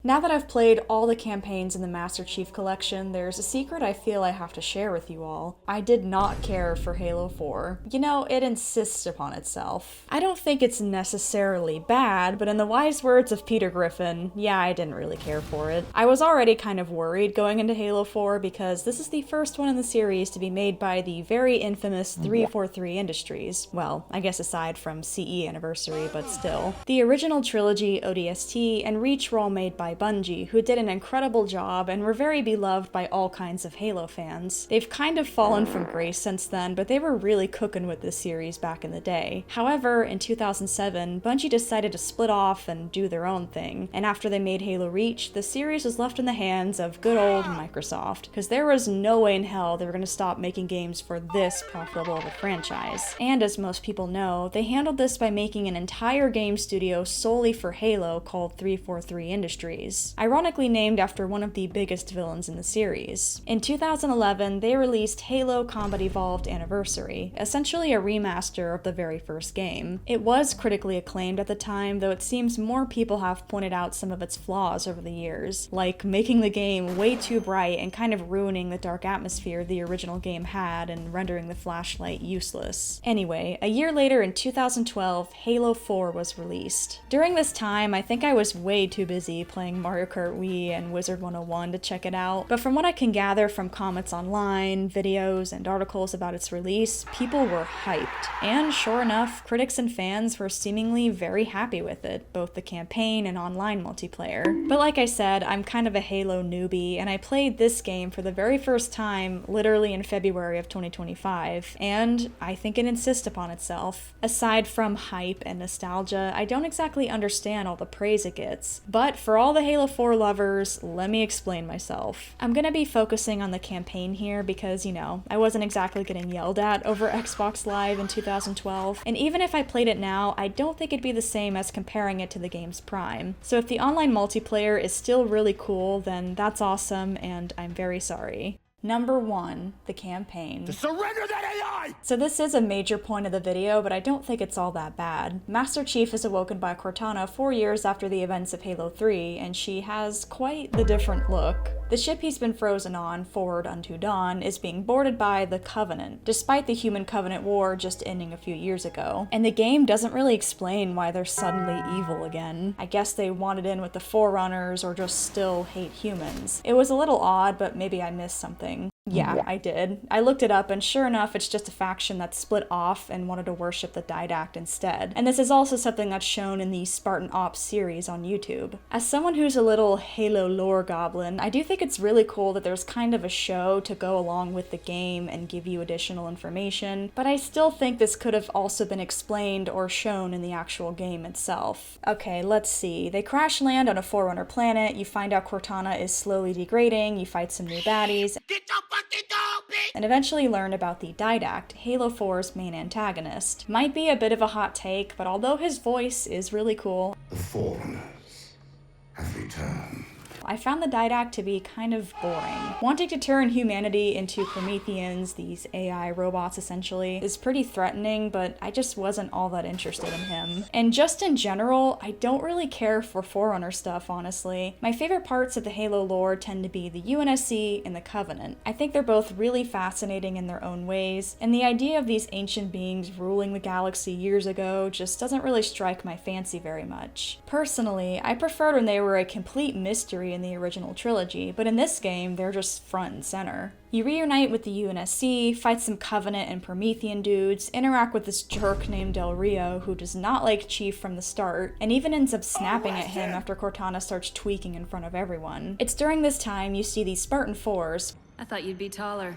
Now that I've played all the campaigns in the Master Chief Collection, there's a secret I feel I have to share with you all. I did not care for Halo 4. You know, it insists upon itself. I don't think it's necessarily bad, but in the wise words of Peter Griffin, yeah, I didn't really care for it. I was already kind of worried going into Halo 4 because this is the first one in the series to be made by the very infamous 343 Industries. Well, I guess aside from CE Anniversary, but still. The original trilogy, ODST, and Reach were all made by Bungie, who did an incredible job and were very beloved by all kinds of Halo fans. They've kind of fallen from grace since then, but they were really cooking with this series back in the day. However, in 2007, Bungie decided to split off and do their own thing, and after they made Halo Reach, the series was left in the hands of good old Microsoft, because there was no way in hell they were going to stop making games for this profitable of a franchise. And as most people know, they handled this by making an entire game studio solely for Halo called 343 Industries. Ironically named after one of the biggest villains in the series. In 2011, they released Halo Combat Evolved Anniversary, essentially a remaster of the very first game. It was critically acclaimed at the time, though it seems more people have pointed out some of its flaws over the years, like making the game way too bright and kind of ruining the dark atmosphere the original game had and rendering the flashlight useless. Anyway, a year later in 2012, Halo 4 was released. During this time, I think I was way too busy playing Mario Kart Wii and Wizard 101 to check it out, but from what I can gather from comments online, videos, and articles about its release, people were hyped. And sure enough, critics and fans were seemingly very happy with it, both the campaign and online multiplayer. But like I said, I'm kind of a Halo newbie, and I played this game for the very first time literally in February of 2025, and I think it insists upon itself. Aside from hype and nostalgia, I don't exactly understand all the praise it gets, but for all the Halo 4 lovers, let me explain myself. I'm gonna be focusing on the campaign here because, you know, I wasn't exactly getting yelled at over Xbox Live in 2012, and even if I played it now, I don't think it'd be the same as comparing it to the game's prime. So if the online multiplayer is still really cool, then that's awesome, and I'm very sorry. Number 1, the campaign. To surrender that AI! So this is a major point of the video, but I don't think it's all that bad. Master Chief is awoken by Cortana 4 years after the events of Halo 3, and she has quite the different look. The ship he's been frozen on, Forward Unto Dawn, is being boarded by the Covenant, despite the Human-Covenant War just ending a few years ago. And the game doesn't really explain why they're suddenly evil again. I guess they wanted in with the Forerunners or just still hate humans. It was a little odd, but maybe I missed something. Yeah, I did. I looked it up, and sure enough, it's just a faction that split off and wanted to worship the Didact instead. And this is also something that's shown in the Spartan Ops series on YouTube. As someone who's a little Halo lore goblin, I do think it's really cool that there's kind of a show to go along with the game and give you additional information, but I still think this could have also been explained or shown in the actual game itself. Okay, let's see. They crash land on a Forerunner planet, you find out Cortana is slowly degrading, you fight some new baddies, and eventually learn about the Didact, Halo 4's main antagonist. Might be a bit of a hot take, but although his voice is really cool, The Forerunners have returned. I found the Didact to be kind of boring. Wanting to turn humanity into Prometheans, these AI robots essentially, is pretty threatening, but I just wasn't all that interested in him. And just in general, I don't really care for Forerunner stuff, honestly. My favorite parts of the Halo lore tend to be the UNSC and the Covenant. I think they're both really fascinating in their own ways, and the idea of these ancient beings ruling the galaxy years ago just doesn't really strike my fancy very much. Personally, I preferred when they were a complete mystery in the original trilogy, but in this game, they're just front and center. You reunite with the UNSC, fight some Covenant and Promethean dudes, interact with this jerk named Del Rio who does not like Chief from the start, and even ends up snapping at him after Cortana starts tweaking in front of everyone. It's during this time you see these Spartan 4s, I thought you'd be taller.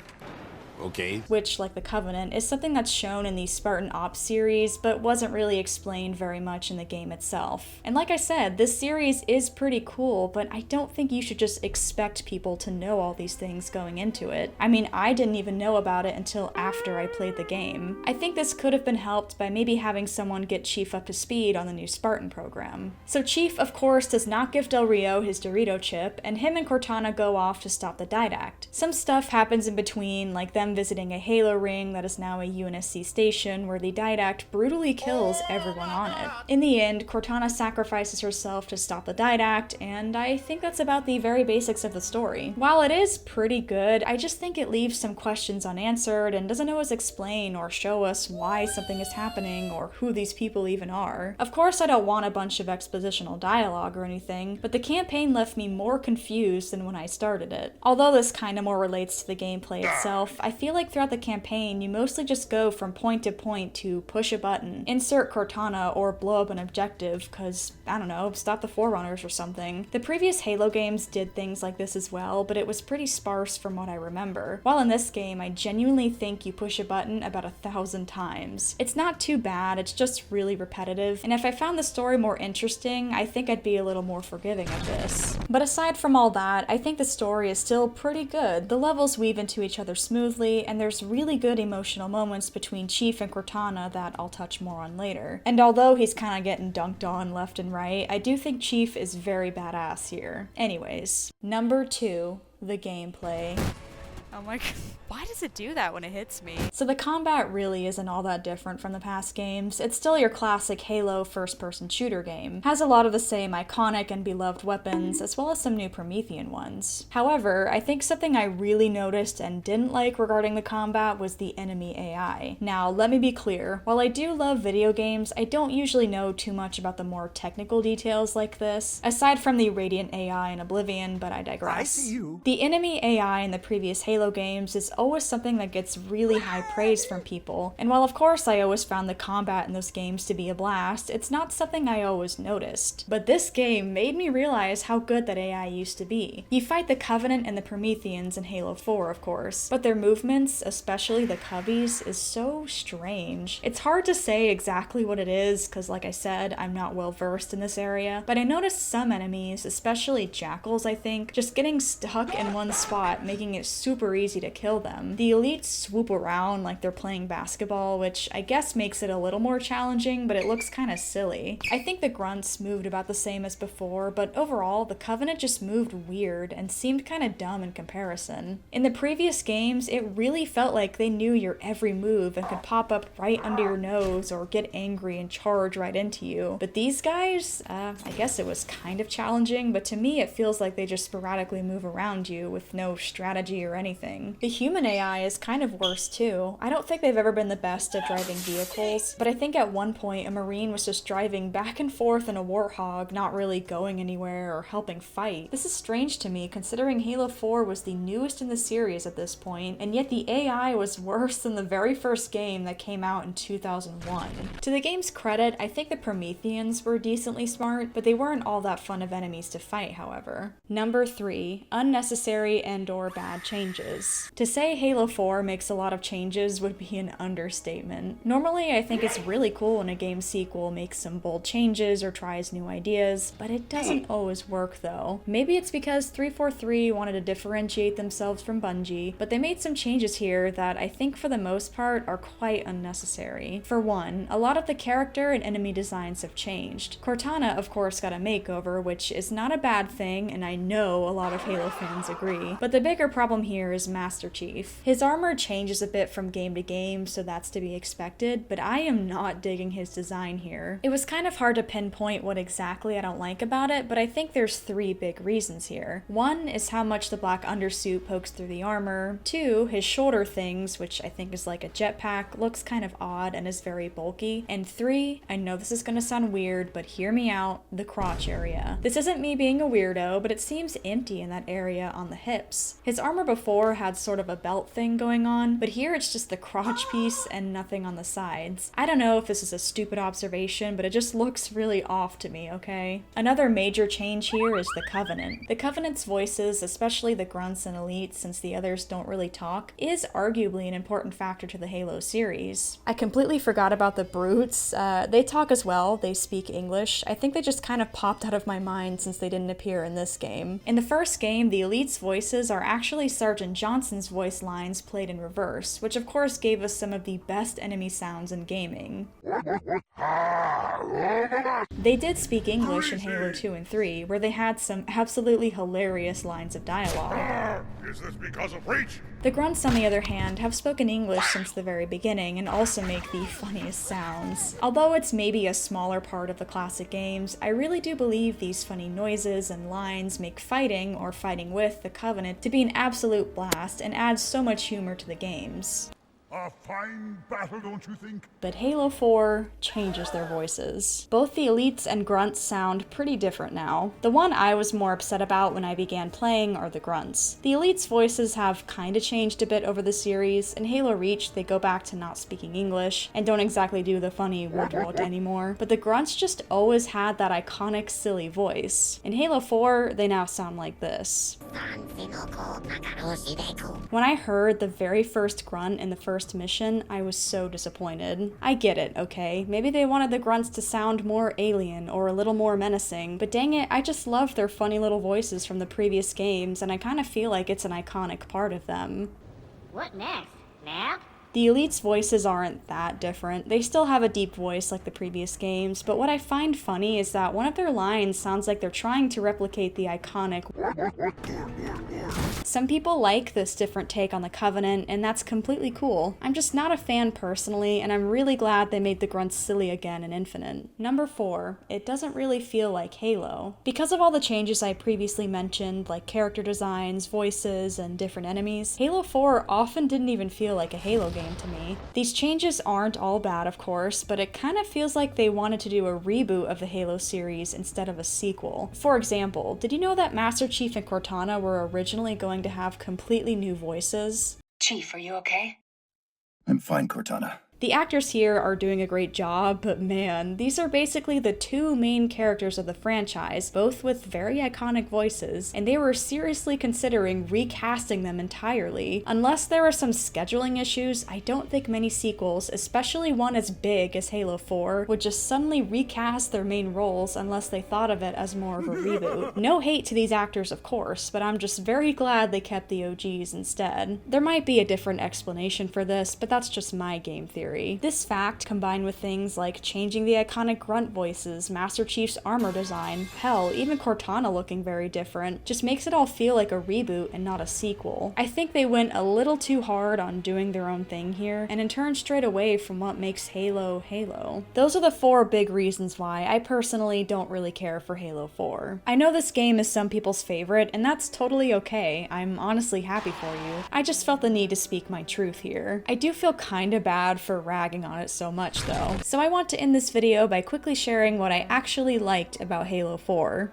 Okay. which, like the Covenant, is something that's shown in the Spartan Ops series, but wasn't really explained very much in the game itself. And like I said, this series is pretty cool, but I don't think you should just expect people to know all these things going into it. I mean, I didn't even know about it until after I played the game. I think this could have been helped by maybe having someone get Chief up to speed on the new Spartan program. So Chief, of course, does not give Del Rio his Dorito chip, and him and Cortana go off to stop the Didact. Some stuff happens in between, like them them visiting a Halo ring that is now a UNSC station where the Didact brutally kills everyone on it. In the end, Cortana sacrifices herself to stop the Didact, and I think that's about the very basics of the story. While it is pretty good, I just think it leaves some questions unanswered and doesn't always explain or show us why something is happening or who these people even are. Of course, I don't want a bunch of expositional dialogue or anything, but the campaign left me more confused than when I started it. Although this kinda more relates to the gameplay itself, I feel like throughout the campaign you mostly just go from point to point to push a button, insert Cortana, or blow up an objective, cause, I don't know, stop the Forerunners or something. The previous Halo games did things like this as well, but it was pretty sparse from what I remember. While in this game, I genuinely think you push a button about 1,000 times. It's not too bad, it's just really repetitive, and if I found the story more interesting, I think I'd be a little more forgiving of this. But aside from all that, I think the story is still pretty good. The levels weave into each other smoothly, and there's really good emotional moments between Chief and Cortana that I'll touch more on later. And although he's kinda getting dunked on left and right, I do think Chief is very badass here. Anyways, number 2, the gameplay. Oh my god. Why does it do that when it hits me? So the combat really isn't all that different from the past games. It's still your classic Halo first-person shooter game. Has a lot of the same iconic and beloved weapons, as well as some new Promethean ones. However, I think something I really noticed and didn't like regarding the combat was the enemy AI. Now, let me be clear. While I do love video games, I don't usually know too much about the more technical details like this, aside from the Radiant AI in Oblivion, but I digress. I see you. The enemy AI in the previous Halo games is always something that gets really high praise from people, and while of course I always found the combat in those games to be a blast, it's not something I always noticed. But this game made me realize how good that AI used to be. You fight the Covenant and the Prometheans in Halo 4, of course, but their movements, especially the Cubbies, is so strange. It's hard to say exactly what it is, because like I said, I'm not well versed in this area, but I noticed some enemies, especially Jackals I think, just getting stuck in one spot, making it super easy to kill them. The elites swoop around like they're playing basketball, which I guess makes it a little more challenging, but it looks kinda silly. I think the grunts moved about the same as before, but overall, the Covenant just moved weird and seemed kinda dumb in comparison. In the previous games, it really felt like they knew your every move and could pop up right under your nose or get angry and charge right into you. But these guys, I guess it was kind of challenging, but to me it feels like they just sporadically move around you with no strategy or anything. The human AI is kind of worse too. I don't think they've ever been the best at driving vehicles, but I think at one point a Marine was just driving back and forth in a Warthog, not really going anywhere or helping fight. This is strange to me considering Halo 4 was the newest in the series at this point, and yet the AI was worse than the very first game that came out in 2001. To the game's credit, I think the Prometheans were decently smart, but they weren't all that fun of enemies to fight, however. Number 3, unnecessary and/or bad changes. To say Halo 4 makes a lot of changes would be an understatement. Normally, I think it's really cool when a game sequel makes some bold changes or tries new ideas, but it doesn't always work though. Maybe it's because 343 wanted to differentiate themselves from Bungie, but they made some changes here that I think for the most part are quite unnecessary. For one, a lot of the character and enemy designs have changed. Cortana, of course, got a makeover, which is not a bad thing, and I know a lot of Halo fans agree. But the bigger problem here is Master Chief. His armor changes a bit from game to game, so that's to be expected, but I am not digging his design here. It was kind of hard to pinpoint what exactly I don't like about it, but I think there's 3 big reasons here. 1 is how much the black undersuit pokes through the armor. 2, his shoulder things, which I think is like a jetpack, looks kind of odd and is very bulky. And 3, I know this is gonna sound weird, but hear me out, the crotch area. This isn't me being a weirdo, but it seems empty in that area on the hips. His armor before had sort of a belt thing going on, but here it's just the crotch piece and nothing on the sides. I don't know if this is a stupid observation, but it just looks really off to me, okay? Another major change here is the Covenant. The Covenant's voices, especially the grunts and elites, since the others don't really talk, is arguably an important factor to the Halo series. I completely forgot about the brutes. They talk as well, they speak English. I think they just kind of popped out of my mind since they didn't appear in this game. In the first game, the elites' voices are actually Sergeant Johnson's voice lines played in reverse, which of course gave us some of the best enemy sounds in gaming. They did speak English in Halo 2 and 3, where they had some absolutely hilarious lines of dialogue. Is this because of reach? The grunts, on the other hand, have spoken English since the very beginning and also make the funniest sounds. Although it's maybe a smaller part of the classic games, I really do believe these funny noises and lines make fighting, or fighting with, the Covenant to be an absolute blast and add so much humor to the games. A fine battle, don't you think? But Halo 4 changes their voices. Both the elites and grunts sound pretty different now. The one I was more upset about when I began playing are the grunts. The elites' voices have kinda changed a bit over the series. In Halo Reach, they go back to not speaking English and don't exactly do the funny woot anymore, but the grunts just always had that iconic silly voice. In Halo 4, they now sound like this. When I heard the very first grunt in the first mission, I was so disappointed. I get it, okay? Maybe they wanted the grunts to sound more alien or a little more menacing, but dang it, I just love their funny little voices from the previous games, and I kind of feel like it's an iconic part of them. What next? Nap? The elites' voices aren't that different. They still have a deep voice like the previous games, but what I find funny is that one of their lines sounds like they're trying to replicate the iconic. Some people like this different take on the Covenant, and that's completely cool. I'm just not a fan personally, and I'm really glad they made the grunts silly again in Infinite. Number 4, it doesn't really feel like Halo. Because of all the changes I previously mentioned, like character designs, voices, and different enemies, Halo 4 often didn't even feel like a Halo game to me. These changes aren't all bad, of course, but it kind of feels like they wanted to do a reboot of the Halo series instead of a sequel. For example, did you know that Master Chief and Cortana were originally going to have completely new voices? Chief, are you okay? I'm fine, Cortana. The actors here are doing a great job, but man, these are basically the two main characters of the franchise, both with very iconic voices, and they were seriously considering recasting them entirely. Unless there are some scheduling issues, I don't think many sequels, especially one as big as Halo 4, would just suddenly recast their main roles unless they thought of it as more of a reboot. No hate to these actors, of course, but I'm just very glad they kept the OGs instead. There might be a different explanation for this, but that's just my game theory. This fact, combined with things like changing the iconic grunt voices, Master Chief's armor design, hell, even Cortana looking very different, just makes it all feel like a reboot and not a sequel. I think they went a little too hard on doing their own thing here, and in turn strayed away from what makes Halo, Halo. Those are the 4 big reasons why I personally don't really care for Halo 4. I know this game is some people's favorite, and that's totally okay. I'm honestly happy for you. I just felt the need to speak my truth here. I do feel kinda bad for ragging on it so much though. So I want to end this video by quickly sharing what I actually liked about Halo 4.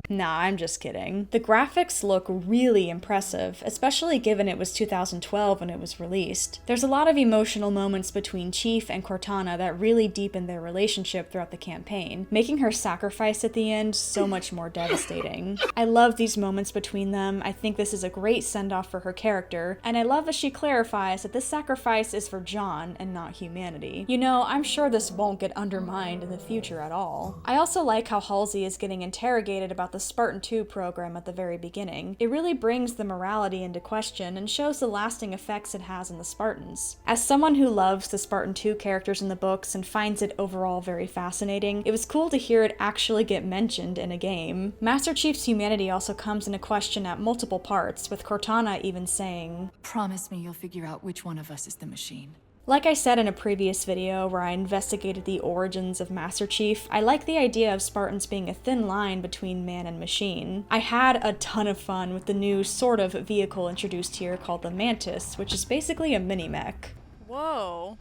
Nah, I'm just kidding. The graphics look really impressive, especially given it was 2012 when it was released. There's a lot of emotional moments between Chief and Cortana that really deepen their relationship throughout the campaign, making her sacrifice at the end so much more devastating. I love these moments between them. I think this is a great send-off for her character, and I love that she clarifies that this sacrifice is for John and not humanity. You know, I'm sure this won't get undermined in the future at all. I also like how Halsey is getting interrogated about the Spartan 2 program at the very beginning. It really brings the morality into question and shows the lasting effects it has on the Spartans. As someone who loves the Spartan 2 characters in the books and finds it overall very fascinating, it was cool to hear it actually get mentioned in a game. Master Chief's humanity also comes into question at multiple parts, with Cortana even saying, Promise me you'll figure out which one of us is the machine. Like I said in a previous video where I investigated the origins of Master Chief, I like the idea of Spartans being a thin line between man and machine. I had a ton of fun with the new sort of vehicle introduced here called the Mantis, which is basically a mini-mech. Whoa.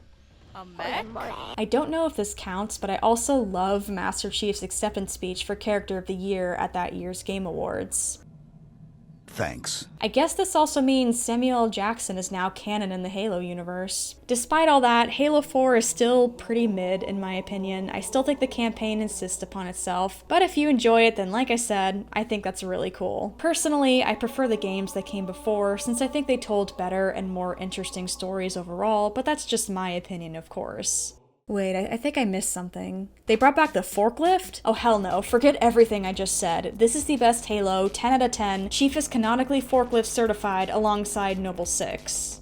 A mech? I don't know if this counts, but I also love Master Chief's acceptance speech for Character of the Year at that year's Game Awards. Thanks. I guess this also means Samuel L. Jackson is now canon in the Halo universe. Despite all that, Halo 4 is still pretty mid in my opinion. I still think the campaign insists upon itself, but if you enjoy it, then like I said, I think that's really cool. Personally, I prefer the games that came before since I think they told better and more interesting stories overall, but that's just my opinion, of course. Wait, I think I missed something. They brought back the forklift? Oh hell no, forget everything I just said. This is the best Halo, 10 out of 10. Chief is canonically forklift certified alongside Noble 6.